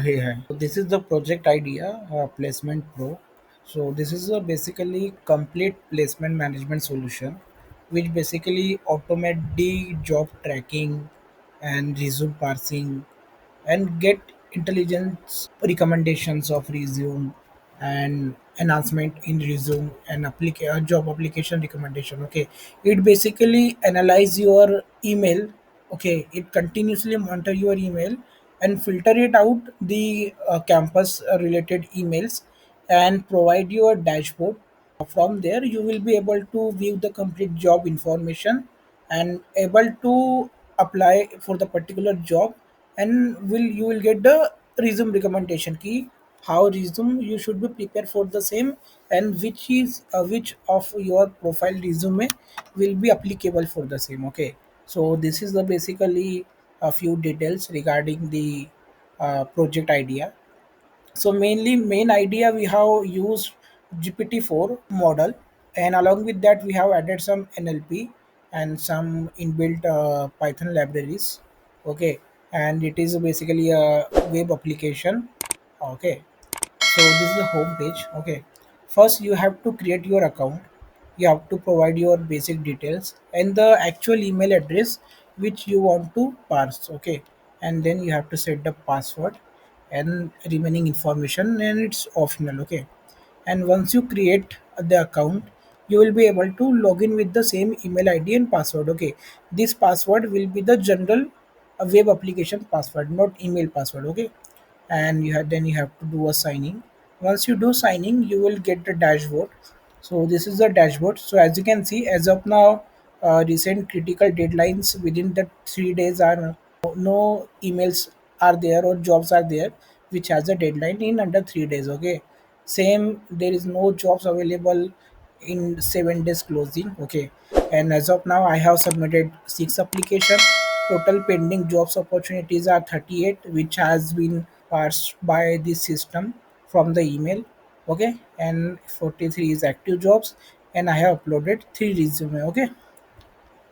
Hey, hi. So this is the project idea placement pro. So this is a basically complete placement management solution, which basically automate the job tracking and resume parsing and get intelligence recommendations of resume and enhancement in resume and job application recommendation. Okay, it basically analyze your email. Okay, it continuously monitor your email and filter it out the campus related emails and provide you a dashboard. From there you will be able to view the complete job information and able to apply for the particular job, and will you will get the resume recommendation key, how resume you should be prepared for the same, and which of your profile resume will be applicable for the same. Okay, so this is the basically a few details regarding the project idea. So mainly main idea we have used GPT-4 model, and along with that we have added some NLP and some inbuilt Python libraries. Okay, and it is basically a web application. Okay, so this is the home page. Okay, first you have to create your account. You have to provide your basic details and the actual email address which you want to parse. Okay, and then you have to set the password and remaining information, and it's optional. Okay, and once you create the account, you will be able to log in with the same email ID and password. Okay, this password will be the general web application password, not email password. Okay, and you have to do a signing. Once you do signing, you will get the dashboard. So this is the dashboard. So as you can see, as of now, recent critical deadlines within the 3 days are no emails are there or jobs are there which has a deadline in under 3 days. Okay, same, there is no jobs available in 7 days closing. Okay, and as of now I have submitted 6 application. Total pending jobs opportunities are 38, which has been parsed by the system from the email. Okay, and 43 is active jobs, and I have uploaded 3 resume. Okay,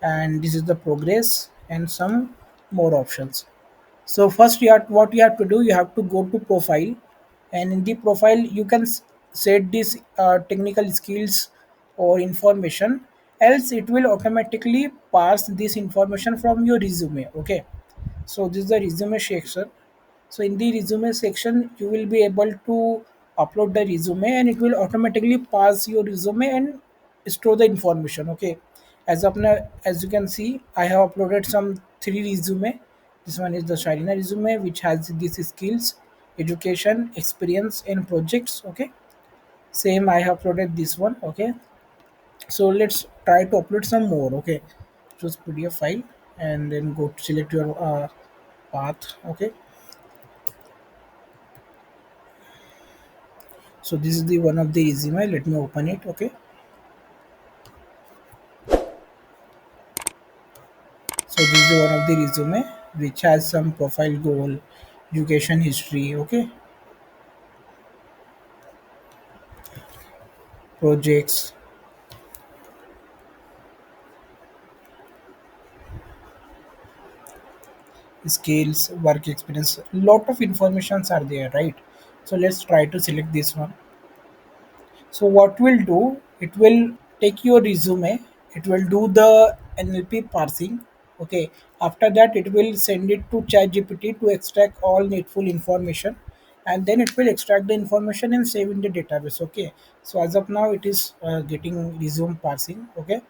and this is the progress and some more options. So first what you have to do, you have to go to profile, and in the profile you can set this technical skills or information, else it will automatically pass this information from your resume. Okay, so this is the resume section. So in the resume section, you will be able to upload the resume, and it will automatically pass your resume and store the information. Okay. As of now, as you can see, I have uploaded some 3 resume. This one is the Sharina resume, which has these skills, education, experience, and projects. Okay. Same, I have uploaded this one. Okay. So let's try to upload some more. Okay. Choose PDF file and then go to select your path. Okay, so this is the one of the resume. Let me open it. Okay, so this is the one of the resume which has some profile goal, education history. Okay, projects, skills, work experience. Lot of informations are there, right? So let's try to select this one. So what will do, it will take your resume, it will do the NLP parsing. Okay. After that, it will send it to ChatGPT to extract all needful information, and then it will extract the information and save in the database. Okay. So as of now, it is getting resume parsing. Okay.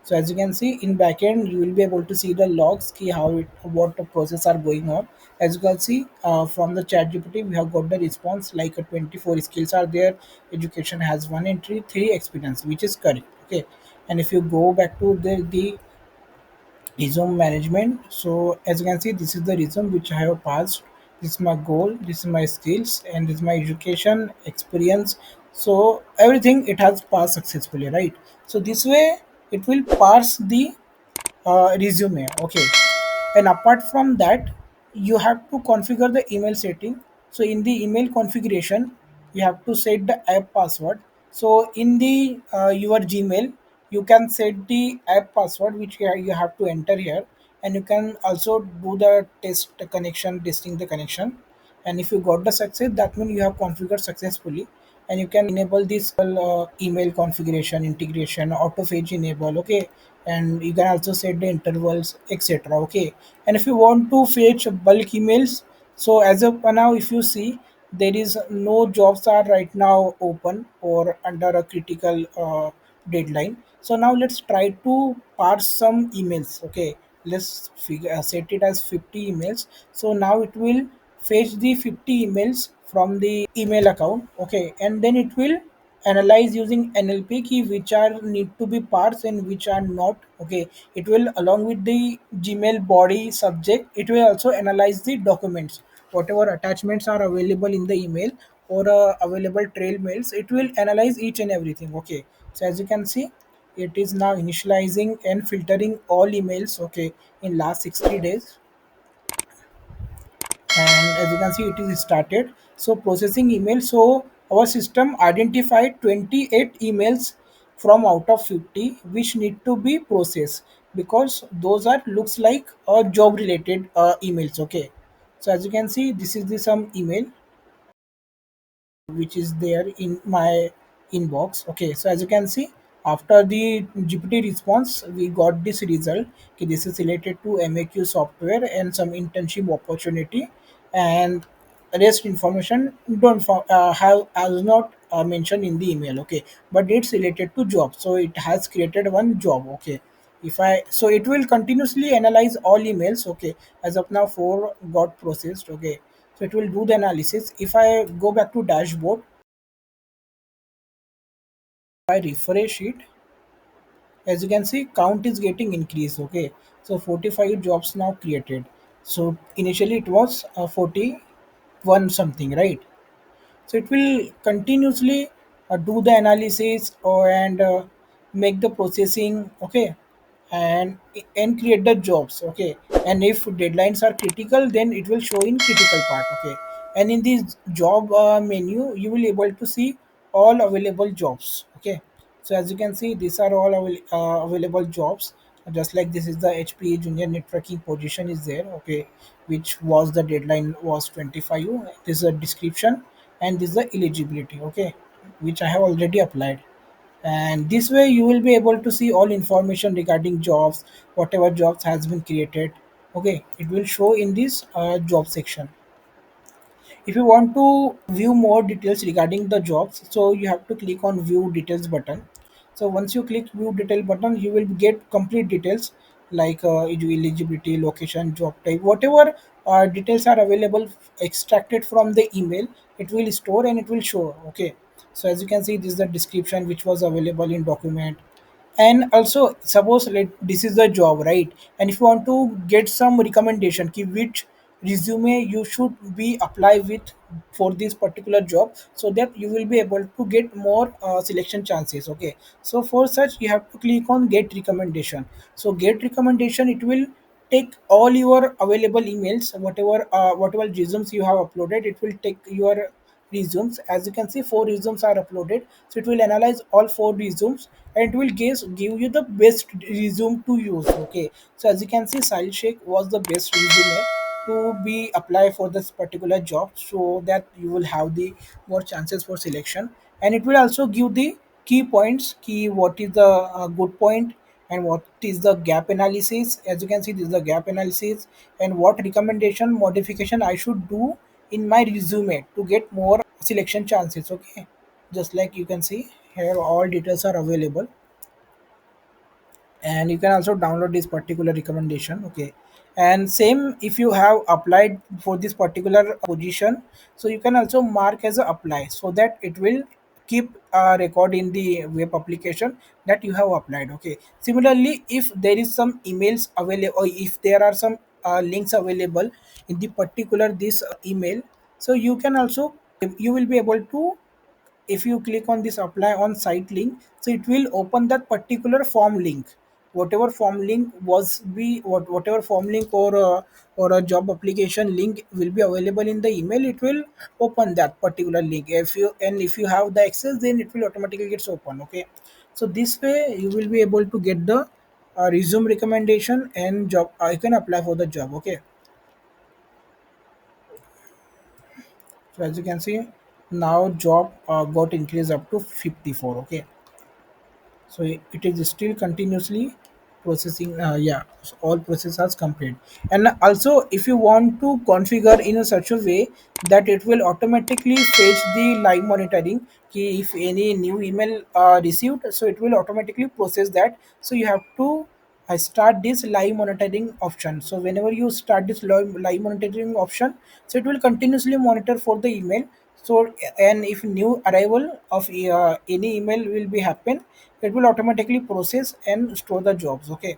So as you can see in backend, you will be able to see the logs, key how it what the process are going on. As you can see from the chat GPT, we have got the response like 24 skills are there. Education has one entry, 3 experience, which is correct. Okay, and if you go back to the resume management, so as you can see, this is the resume which I have passed. This is my goal, this is my skills, and this is my education experience. So everything it has passed successfully, right? So this way it will parse the resume. Okay, and apart from that, you have to configure the email setting. So in the email configuration, you have to set the app password. So in the your Gmail, you can set the app password which you have to enter here, and you can also do the test connection, testing the connection. and if you got the success, that means you have configured successfully, and you can enable this email configuration integration auto fetch enable. Okay, and you can also set the intervals, etc. Okay, and if you want to fetch bulk emails, so as of now, if you see, there is no jobs are right now open or under a critical deadline. So now let's try to parse some emails. Okay, let's set it as 50 emails. So now it will fetch the 50 emails from the email account. Okay, and then it will analyze using NLP key which are need to be parsed and which are not. Okay, it will along with the Gmail body subject, it will also analyze the documents, whatever attachments are available in the email or available trail mails. It will analyze each and everything. Okay, so as you can see, it is now initializing and filtering all emails. Okay, in last 60 days, and as you can see, it is started. So processing email. So our system identified 28 emails from out of 50 which need to be processed, because those are looks like job related emails. Okay, so as you can see, this is the some email which is there in my inbox. Okay, so as you can see, after the GPT response, we got this result. Okay, this is related to MAQ software and some internship opportunity, and rest information don't have as not mentioned in the email. Okay, but it's related to job, so it has created one job. Okay, if I, so it will continuously analyze all emails. Okay, as of now, 4 got processed. Okay, so it will do the analysis. If I go back to dashboard, I refresh it, as you can see, count is getting increased. Okay, so 45 jobs now created. So initially it was 41 something, right? So it will continuously do the analysis and make the processing. Okay, and create the jobs. Okay, and if deadlines are critical, then it will show in critical part. Okay, and in this job menu, you will able to see all available jobs. Okay, so as you can see, these are all available jobs. Just like this is the HPA junior networking position is there. Okay, which was the deadline was 25. This is a description, and this is the eligibility. Okay, which I have already applied, and this way you will be able to see all information regarding jobs, whatever jobs has been created. Okay, it will show in this job section. If you want to view more details regarding the jobs, so you have to click on view details button. So once you click view detail button, you will get complete details like eligibility, location, job type, whatever details are available extracted from the email, it will store and it will show. Okay, so as you can see, this is the description which was available in document. And also, suppose like this is the job, right? And if you want to get some recommendation ki which resume you should be apply with for this particular job, so that you will be able to get more selection chances. Okay, so for such you have to click on get recommendation. So get recommendation, it will take all your available emails, whatever resumes you have uploaded, it will take your resumes. As you can see, 4 resumes are uploaded, so it will analyze all 4 resumes and it will give you the best resume to use. Okay, so as you can see, Sahil Sheikh was the best resume to be apply for this particular job, so that you will have the more chances for selection. And it will also give the key points, key what is the good point and what is the gap analysis. As you can see, this is the gap analysis, and what recommendation modification I should do in my resume to get more selection chances. Okay, just like you can see here, all details are available, and you can also download this particular recommendation. Okay, and same if you have applied for this particular position, so you can also mark as a apply, so that it will keep a record in the web application that you have applied. Okay, similarly, if there is some emails available or if there are some links available in the particular this email, so you can also, you will be able to, if you click on this apply on site link, so it will open that particular form link, whatever form link was be whatever form link or a job application link will be available in the email, it will open that particular link. If you, and if you have the access, then it will automatically gets open. Okay, so this way you will be able to get the resume recommendation and job, you can apply for the job. Okay, So as you can see, now job got increased up to 54. Okay, so it is still continuously processing. Yeah, so all processes complete. And also, if you want to configure in a such a way that it will automatically fetch the live monitoring, if any new email received, so it will automatically process that. So you have to start this live monitoring option. So whenever you start this live monitoring option, so it will continuously monitor for the email. So and if new arrival of any email will be happen, it will automatically process and store the jobs. Okay,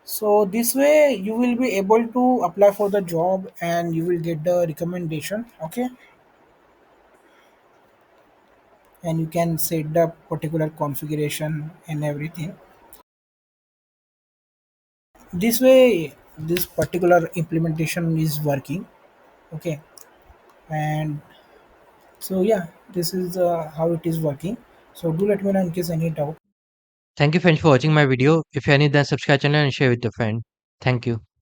so this way you will be able to apply for the job and you will get the recommendation. Okay, and you can set the particular configuration and everything. This way this particular implementation is working. Okay, and so yeah, this is how it is working. So do let me know in case any doubt. Thank you friends for watching my video. If you are new, then subscribe channel and share with your friend. Thank you.